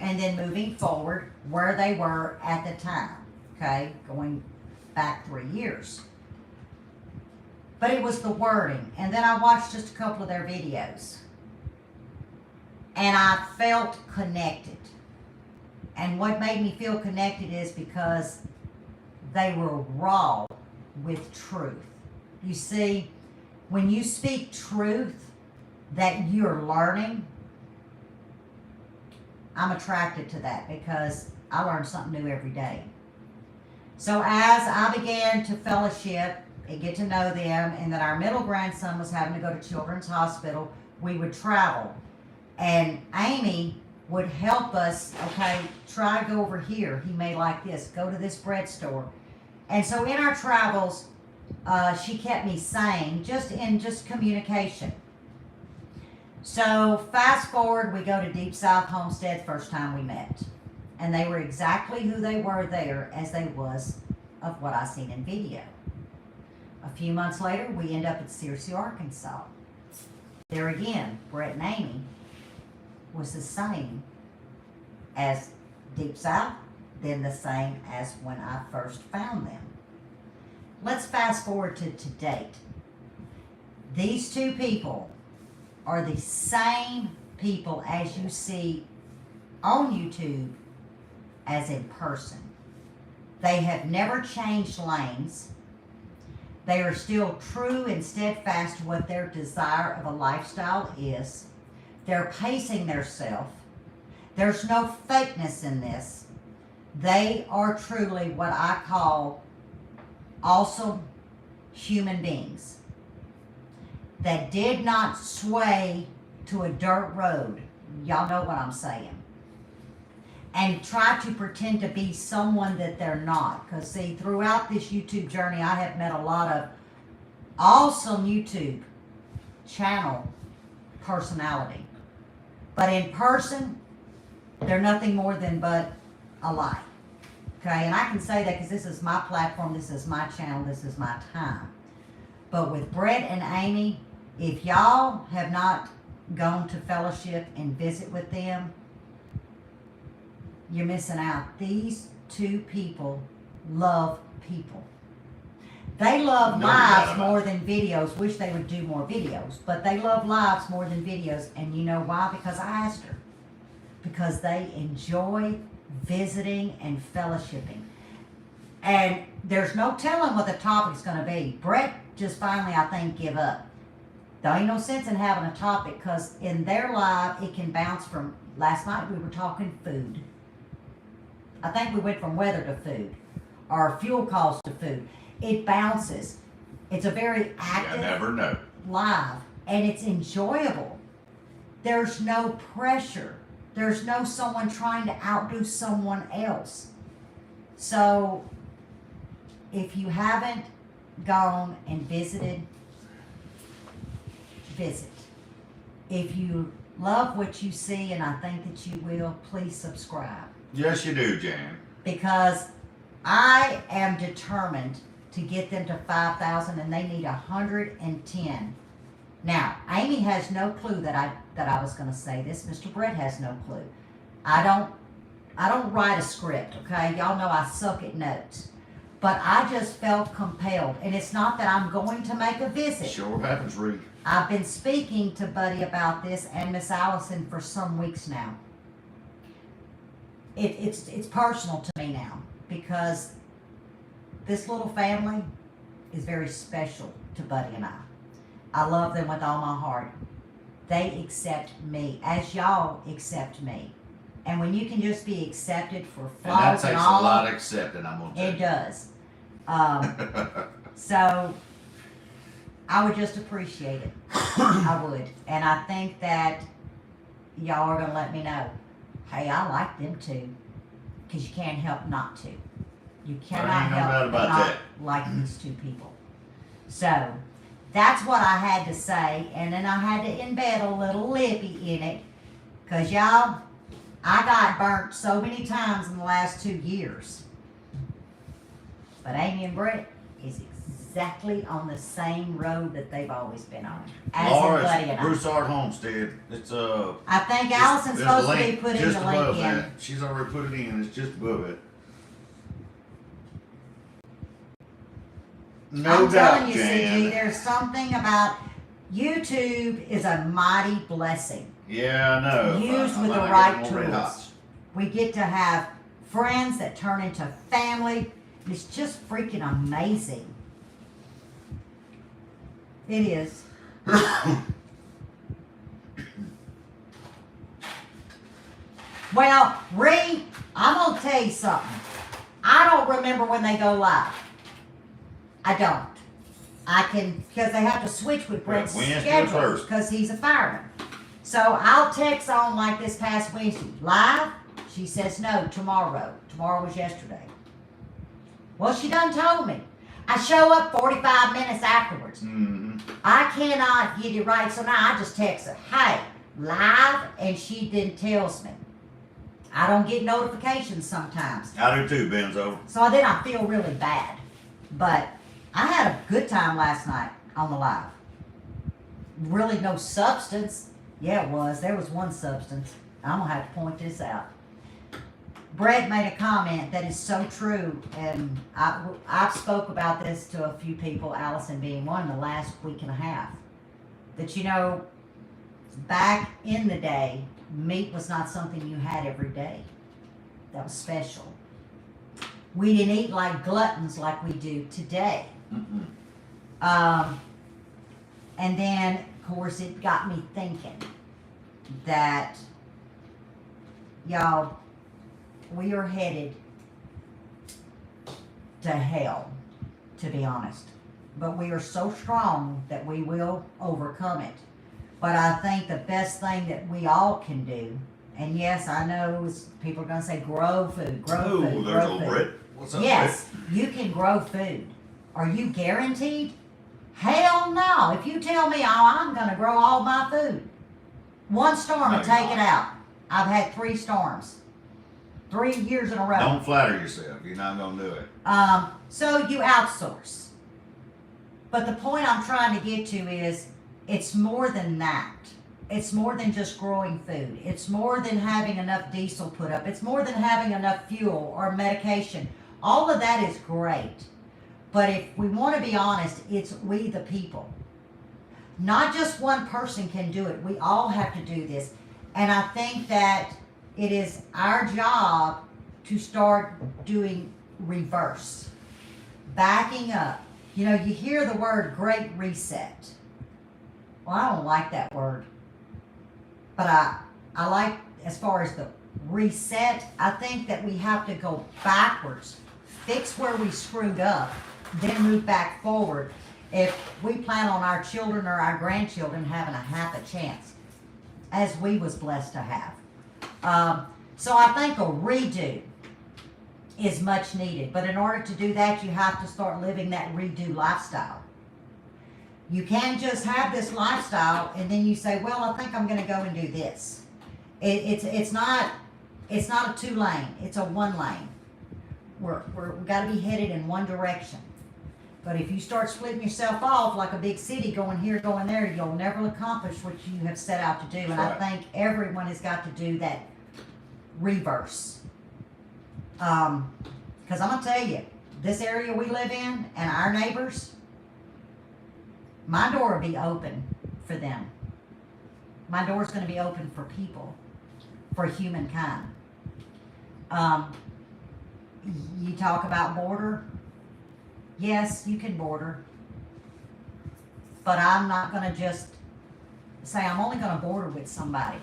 And then moving forward where they were at the time. Okay, going back 3 years. But it was the wording. And then I watched just a couple of their videos. And I felt connected. And what made me feel connected is because they were raw with truth. You see, when you speak truth that you're learning, I'm attracted to that because I learn something new every day. So as I began to fellowship and get to know them, and that our middle grandson was having to go to Children's Hospital, we would travel. And Amy would help us, okay, try to go over here. He may like this. Go to this bread store. And so in our travels, she kept me sane, just in communication. So fast forward, we go to Deep South Homestead, first time we met. And they were exactly who they were there as they was of what I seen in video. A few months later, we end up at Searcy, Arkansas. There again, Brett and Amy was the same as Deep South, then the same as when I first found them. Let's fast forward to date. These two people are the same people as you see on YouTube as in person. They have never changed lanes. They are still true and steadfast to what their desire of a lifestyle is. They're pacing themselves. There's no fakeness in this. They are truly what I call awesome human beings that did not sway to a dirt road. Y'all know what I'm saying. And try to pretend to be someone that they're not. Because see, throughout this YouTube journey, I have met a lot of awesome YouTube channel personality. But in person, they're nothing more than but a lie. Okay, and I can say that because this is my platform, this is my channel, this is my time. But with Brett and Amy, if y'all have not gone to fellowship and visit with them, you're missing out. These two people love people. They love lives more than videos. Wish they would do more videos, but they love lives more than videos. And you know why? Because I asked her. Because they enjoy visiting and fellowshipping. And there's no telling what the topic's going to be. Brett just finally, I think, give up. There ain't no sense in having a topic because in their life, it can bounce from, last night we were talking food. I think we went from weather to food or fuel costs to food. It bounces. It's a very active You never know. live and it's enjoyable. There's no pressure. There's no someone trying to outdo someone else. So if you haven't gone and visited, visit. If you love what you see, and I think that you will, please subscribe. Yes, you do, Jan. Because I am determined to get them to 5,000 and they need 110. Now, Amy has no clue that I was going to say this. Mr. Brett has no clue. I don't write a script, okay? Y'all know I suck at notes. But I just felt compelled. And it's not that I'm going to make a visit. Sure happens, Reed. I've been speaking to Buddy about this and Miss Allison for some weeks now. It's personal to me now because this little family is very special to Buddy and I. I love them with all my heart. They accept me as y'all accept me. And when you can just be accepted for flaws and and that takes all, a lot of accepting, I'm going to tell you. it does. So I would just appreciate it. I would. And I think that y'all are going to let me know, hey, I like them too. Because you can't help not to. You cannot help but not like these two people. So that's what I had to say. And then I had to embed a little Lippy in it. Because y'all, I got burnt so many times in the last 2 years. But Amy and Brett is exactly on the same road that they've always been on. As Laura, in Buddy and I. Broussard Homestead. It's I think Allison's supposed to be putting the link in. That. She's already put it in. It's just above it. No I'm doubt, telling you, Jan. CG, there's something about YouTube is a mighty blessing. Yeah, I know. Used with the right tools. We get to have friends that turn into family. It's just freaking amazing. It is. Well, Ree, I'm gonna tell you something. I don't remember when they go live. I don't. I can, because they have to switch with Brett's Wednesday or schedule Thursday. because he's a fireman. So I'll text on like this past Wednesday. Live? She says no, tomorrow. Tomorrow was yesterday. Well, she done told me. I show up 45 minutes afterwards. Mm-hmm. I cannot get it right, so now I just text her, hey, live, and she then tells me. I don't get notifications sometimes. I do too, Benzo. So then I feel really bad. But I had a good time last night on the live. Really no substance. Yeah, it was. There was one substance. I'm going to have to point this out. Brett made a comment that is so true, and I've spoke about this to a few people, Allison being one, the last week and a half. That, you know, back in the day, meat was not something you had every day. That was special. We didn't eat like gluttons like we do today. Mm-mm. And then, of course, it got me thinking that, y'all, we are headed to hell, to be honest. But we are so strong that we will overcome it. But I think the best thing that we all can do, and yes, I know people are going to say grow food, grow food, There's grow old food. Brett. What's up, Yes, you can grow food. Are you guaranteed? Hell no. If you tell me, oh, I'm going to grow all my food. One storm No, will you're take it not. out. I've had 3 storms. 3 years in a row. Don't flatter yourself. You're not going to do it. So you outsource. But the point I'm trying to get to is it's more than that. It's more than just growing food. It's more than having enough diesel put up. It's more than having enough fuel or medication. All of that is great. But if we want to be honest, it's we the people. Not just one person can do it. We all have to do this. And I think that it is our job to start doing reverse. Backing up. You know, you hear the word great reset. Well, I don't like that word. But I like, as far as the reset, I think that we have to go backwards, fix where we screwed up, then move back forward if we plan on our children or our grandchildren having a half a chance, as we was blessed to have. So I think a redo is much needed. But in order to do that, you have to start living that redo lifestyle. You can't just have this lifestyle and then you say, well, I think I'm going to go and do this. It's not a 2-lane. It's a 1-lane. We've got to be headed in one direction. But if you start splitting yourself off like a big city, going here, going there, you'll never accomplish what you have set out to do. And I think everyone has got to do that reverse. Because I'm going to tell you, this area we live in and our neighbors, my door will be open for them. My door's going to be open for people, for humankind. You talk about border. Yes, you can border. But I'm not going to just say I'm only going to border with somebody.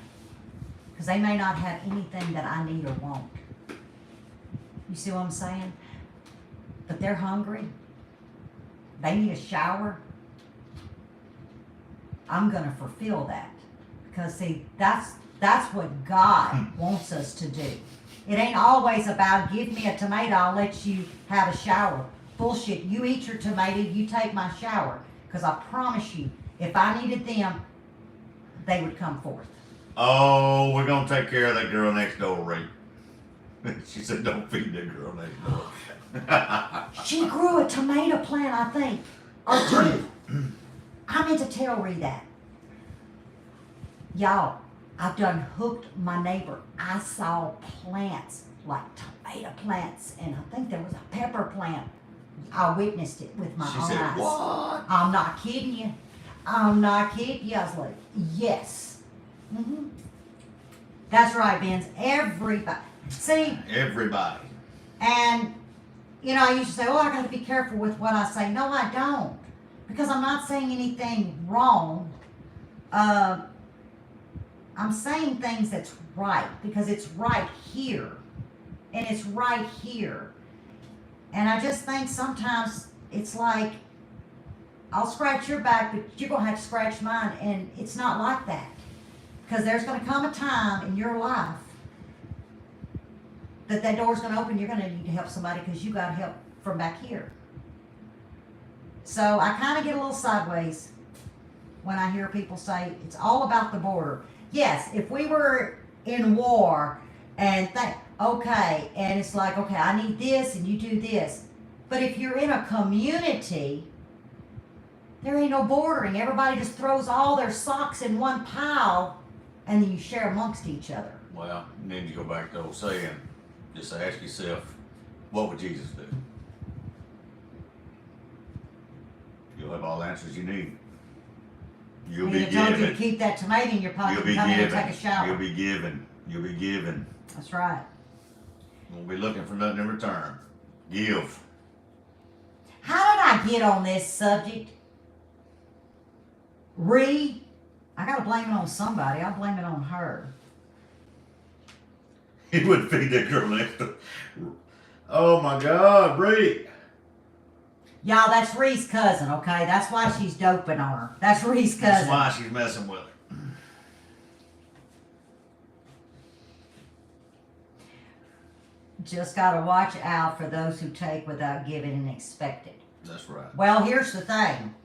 Because they may not have anything that I need or want. You see what I'm saying? But they're hungry. They need a shower. I'm going to fulfill that. Because see, that's what God wants us to do. It ain't always about give me a tomato, I'll let you have a shower. Bullshit, you eat your tomato, you take my shower. Because I promise you, if I needed them, they would come forth. Oh, we're going to take care of that girl next door, Ray. She said, don't feed that girl next door. She grew a tomato plant, I think, or 2. I meant to tell Ree that. Y'all, I've done hooked my neighbor. I saw plants, like tomato plants, and I think there was a pepper plant. I witnessed it with my She own said, eyes. what? I'm not kidding you. I'm not kidding you. I was like, yes. Mm-hmm. That's right, Benz. Everybody. See? Everybody. And, you know, I used to say, oh, I got to be careful with what I say. No, I don't. because I'm not saying anything wrong. I'm saying things that's right because it's right here. And it's right here. And I just think sometimes it's like, I'll scratch your back, but you're going to have to scratch mine. And it's not like that. Because there's going to come a time in your life that door's going to open. You're going to need to help somebody because you got help from back here. So I kind of get a little sideways when I hear people say it's all about the border. Yes, if we were in war and okay, and it's like, okay, I need this and you do this. But if you're in a community, there ain't no bordering. Everybody just throws all their socks in one pile and then you share amongst each other. Well, and then you go back to the old saying, just ask yourself, what would Jesus do? You'll have all the answers you need. You'll be I told you to given. keep that tomato in your pocket You'll and be come in and take a given. shower. You'll be given. You'll be given. That's right. Won't be looking for nothing in return. Give. How did I get on this subject? I gotta blame it on somebody. I'll blame it on her. He wouldn't feed that girl next to. Oh my God, Bree. Y'all, that's Ree's cousin, okay? That's why she's doping on her. That's Ree's cousin. That's why she's messing with her. Just gotta watch out for those who take without giving and expect it. That's right. Well, here's the thing.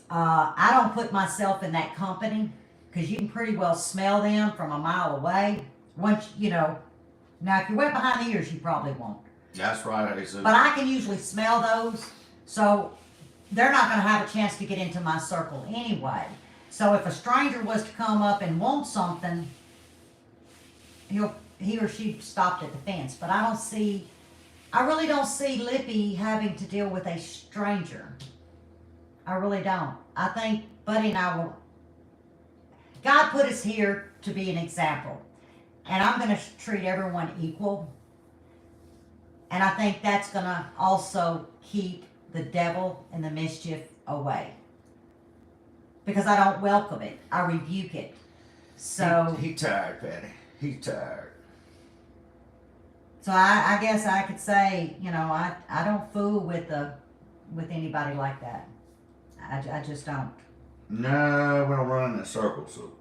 I don't put myself in that company because you can pretty well smell them from a mile away. Once, now if you went behind the ears, you probably won't. That's right, Jesus. But I can usually smell those, so they're not going to have a chance to get into my circle anyway. So if a stranger was to come up and want something, he or she stopped at the fence. But I really don't see Lippy having to deal with a stranger. I really don't. I think Buddy and I God put us here to be an example. And I'm going to treat everyone equal. And I think that's going to also keep the devil and the mischief away. Because I don't welcome it. I rebuke it. So He tired, Patty. He's tired. So I guess I could say, I don't fool with anybody like that. I just don't. No, we don't run in that circle, so.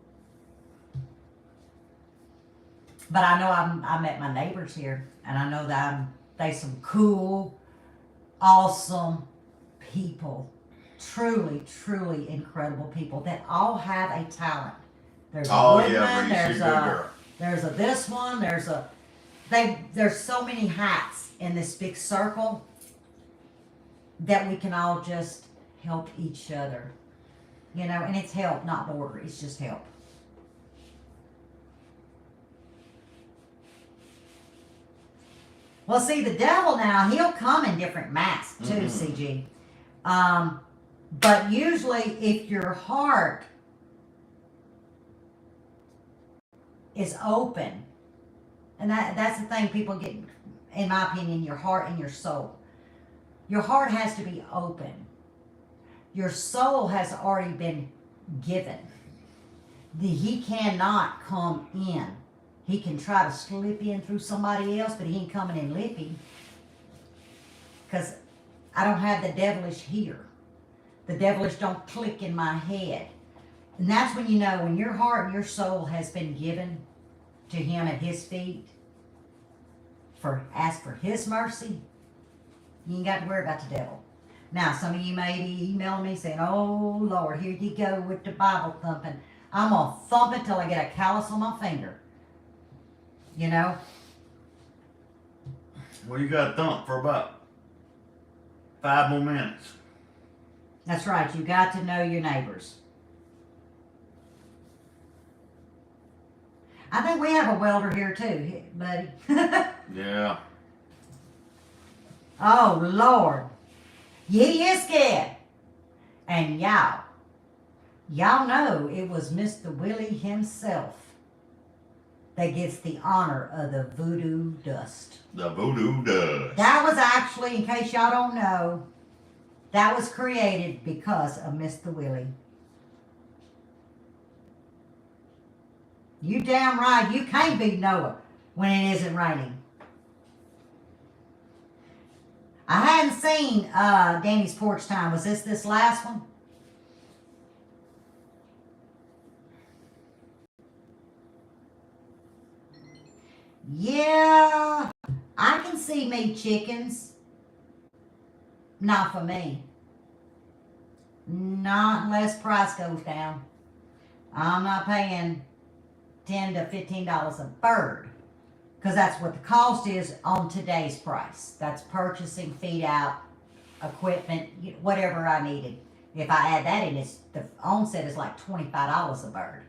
But I know I met my neighbors here, and I know that they some cool, awesome people. Truly, truly incredible people that all have a talent. There's a woodman, yeah, Reese, there's a this one, there's so many hats in this big circle that we can all just help each other. And it's help, not border. It's just help. Well, see, the devil now, he'll come in different masks too, CG. But usually if your heart is open, and that's the thing people get, in my opinion, your heart and your soul. Your heart has to be open. Your soul has already been given. He cannot come in. He can try to slip in through somebody else, but he ain't coming in Lippy. Because I don't have the devilish here. The devilish don't click in my head. And that's when you know when your heart and your soul has been given to him at his feet, ask for his mercy, you ain't got to worry about the devil. Now, some of you may be emailing me saying, oh, Lord, here you go with the Bible thumping. I'm going to thump it till I get a callus on my finger. Well, you got to thump for about 5 more minutes. That's right. You got to know your neighbors. I think we have a welder here too, buddy. Yeah. Oh, Lord. He is scared. And y'all know it was Mr. Willie himself that gets the honor of the voodoo dust. The voodoo dust. That was actually, in case y'all don't know, That was created because of Mr. Willie. You damn right, you can't beat Noah when it isn't raining. I hadn't seen Danny's Porch Time. Was this last one? Yeah, I can see meat chickens. Not for me. Not unless price goes down. I'm not paying $10 to $15 a bird, because that's what the cost is on today's price. That's purchasing, feed out, equipment, whatever I needed. If I add that in, the onset is like $25 a bird.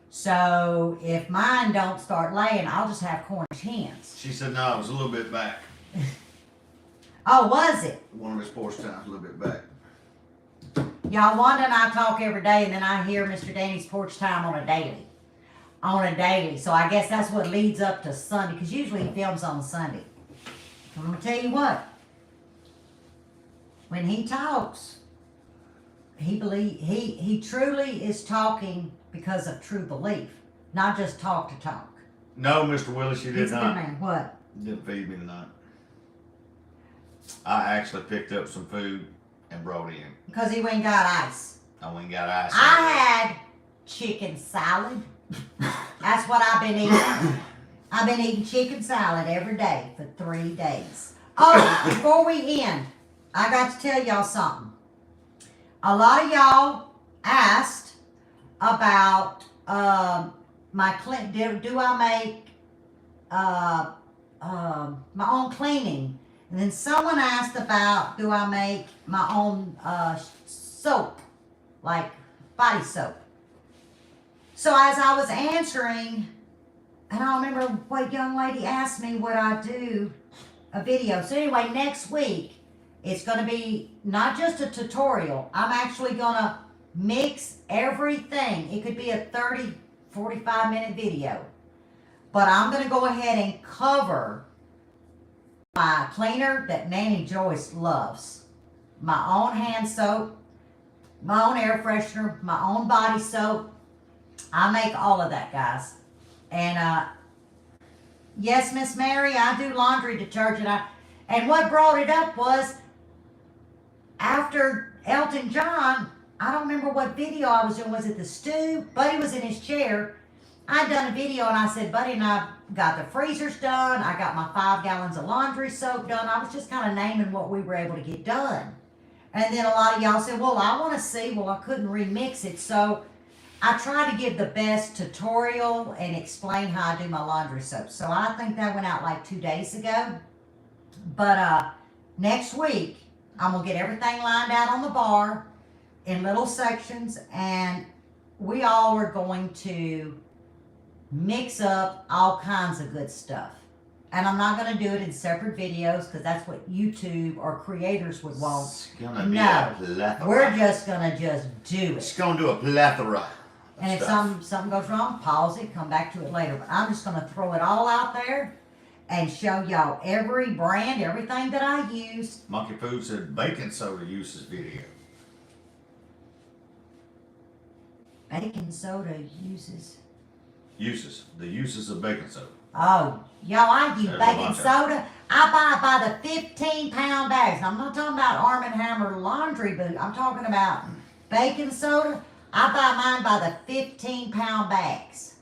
So if mine don't start laying, I'll just have Cornish hens. She said no, it was a little bit back. Oh, was it? One of his porch times, a little bit back. Y'all, Wanda and I talk every day, and then I hear Mr. Danny's Porch Time on a daily. So I guess that's what leads up to Sunday, because usually he films on Sunday. I'm going to tell you what. When he talks, he truly is talking because of true belief, not just talk to talk. No, Mr. Willis, she did He's a good not. man. What? Didn't feed me tonight. I actually picked up some food and brought in. Because he went and got ice. I went and got ice. I had chicken salad. That's what I've been eating. I've been eating chicken salad every day for 3 days. Oh, before we end, I got to tell y'all something. A lot of y'all asked about my do I make my own cleaning, and then someone asked about do I make my own soap, like body soap. So as I was answering, and I don't remember what young lady asked me would I do a video. So anyway, next week it's going to be not just a tutorial. I'm actually going to mix everything. It could be a 30, 45 minute video. But I'm going to go ahead and cover my cleaner that Nanny Joyce loves. My own hand soap, my own air freshener, my own body soap. I make all of that, guys. And yes, Miss Mary, I do laundry detergent. And what brought it up was after Elton John, I don't remember what video I was doing. Was it the stew? Buddy was in his chair. I'd done a video and I said, Buddy and I got the freezers done. I got my 5 gallons of laundry soap done. I was just kind of naming what we were able to get done. And then a lot of y'all said, well, I want to see. Well, I couldn't remix it. So I try to give the best tutorial and explain how I do my laundry soap. So I think that went out like 2 days ago. But next week, I'm going to get everything lined out on the bar in little sections. And we all are going to mix up all kinds of good stuff. And I'm not going to do it in separate videos because that's what YouTube or creators would want. It's going to be a plethora. We're just going to just do it. It's going to do a plethora. And if something goes wrong, pause it, come back to it later. But I'm just going to throw it all out there and show y'all every brand, everything that I use. Monkey Food said baking soda uses video. Baking soda uses. The uses of baking soda. Oh, y'all, I use There's a baking bunch of soda. I buy it by the 15-pound bags. Now, I'm not talking about Arm & Hammer laundry boot. I'm talking about baking soda. I buy mine by the 15-pound bags.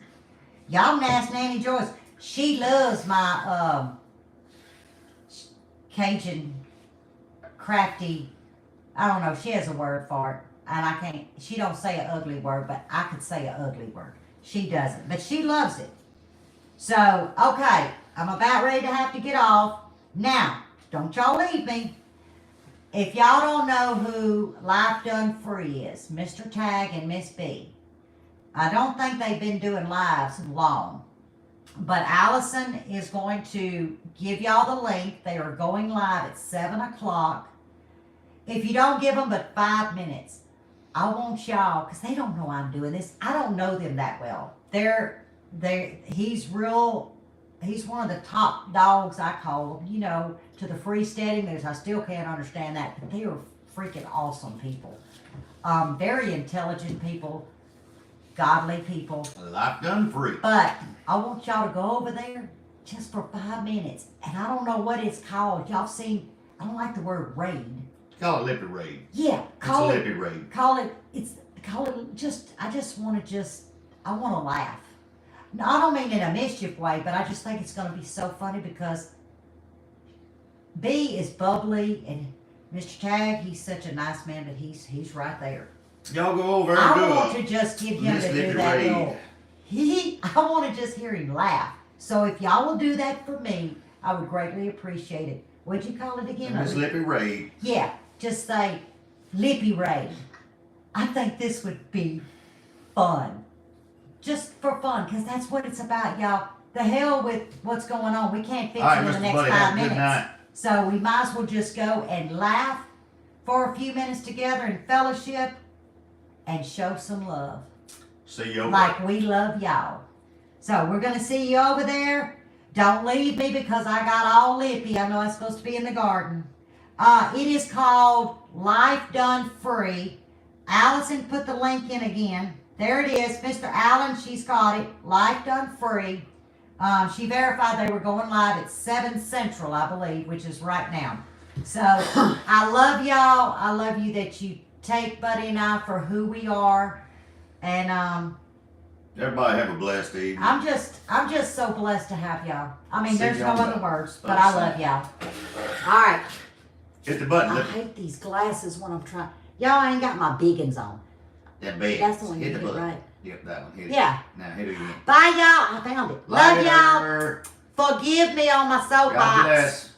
Y'all can ask Nanny Joyce. She loves my Cajun crafty. I don't know. She has a word for it, and I can't. She don't say an ugly word, but I could say an ugly word. She doesn't, but she loves it. So, okay, I'm about ready to have to get off. Now, don't y'all leave me. If y'all don't know who Life Done Free is, Mr. Tag and Miss B, I don't think they've been doing lives long. But Allison is going to give y'all the link. They are going live at 7 o'clock. If you don't give them but 5 minutes, I want y'all, because they don't know I'm doing this. I don't know them that well. He's one of the top dogs, I call them, to the freesteading. I still can't understand that, but they are freaking awesome people. Very intelligent people, godly people. Life done free. But I want y'all to go over there just for 5 minutes. And I don't know what it's called. Y'all seen, I don't like the word raid. Call it Lippy Raid. Yeah, call It's a it. Lippy Raid. Call it, I want to laugh. No, I don't mean in a mischief way, but I just think it's going to be so funny because B is bubbly and Mr. Tag, he's such a nice man, but he's right there. Y'all go over and I want to just give him Miss to do Lippy that Raid. little. I want to just hear him laugh. So if y'all will do that for me, I would greatly appreciate it. What'd you call it again? Miss Lippy Raid. Yeah, just say Lippy Raid. I think this would be fun. Just for fun, because that's what it's about, y'all. The hell with what's going on. We can't fix All right, it in the Mr. next Buddy, 5 have a good minutes. night. So we might as well just go and laugh for a few minutes together in fellowship and show some love. See you over. Like we love y'all. So we're going to see you over there. Don't leave me because I got all lippy. I know I'm supposed to be in the garden. It is called Life Done Free. Allison put the link in again. There it is. Mr. Allen, she's got it. Life Done Free. She verified they were going live at 7 Central, I believe, which is right now. So I love y'all. I love you that you take Buddy and I for who we are. And Everybody have a blessed evening. I'm just so blessed to have y'all. I mean, See there's no y'all other later. words, but I love y'all. All right. Hit the button. I Lippy. hate these glasses when I'm trying. Y'all ain't got my big ones on. That bed. That's the one you Hit the hit, button. right? Yep, that one. Hit it. Yeah. Now hit it again. Bye, y'all. I found it. Love y'all. Later. Forgive me on my God soapbox. bless.